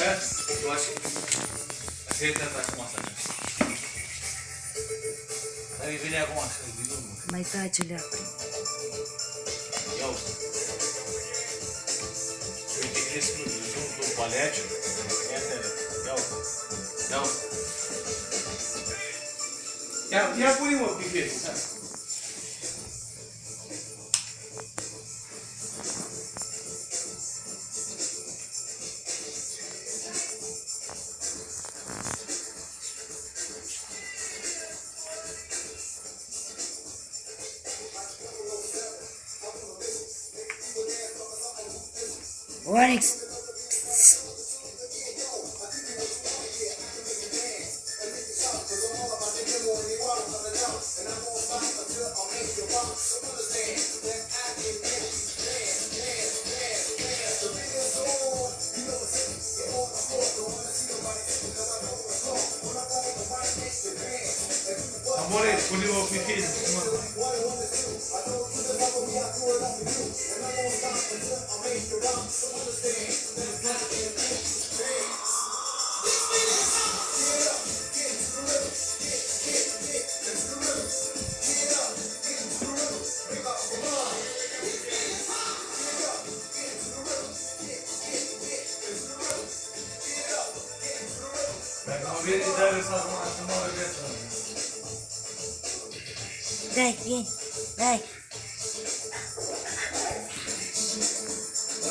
Eu acho que você tentar com massagem. Aí vem com massagem de novo. Mas tá, Julia. Eu tenho que excluir junto do palete. Ia por uma piquete, sabe? Onix. Amore, escolhi o piquete. Dai, vieni, dai.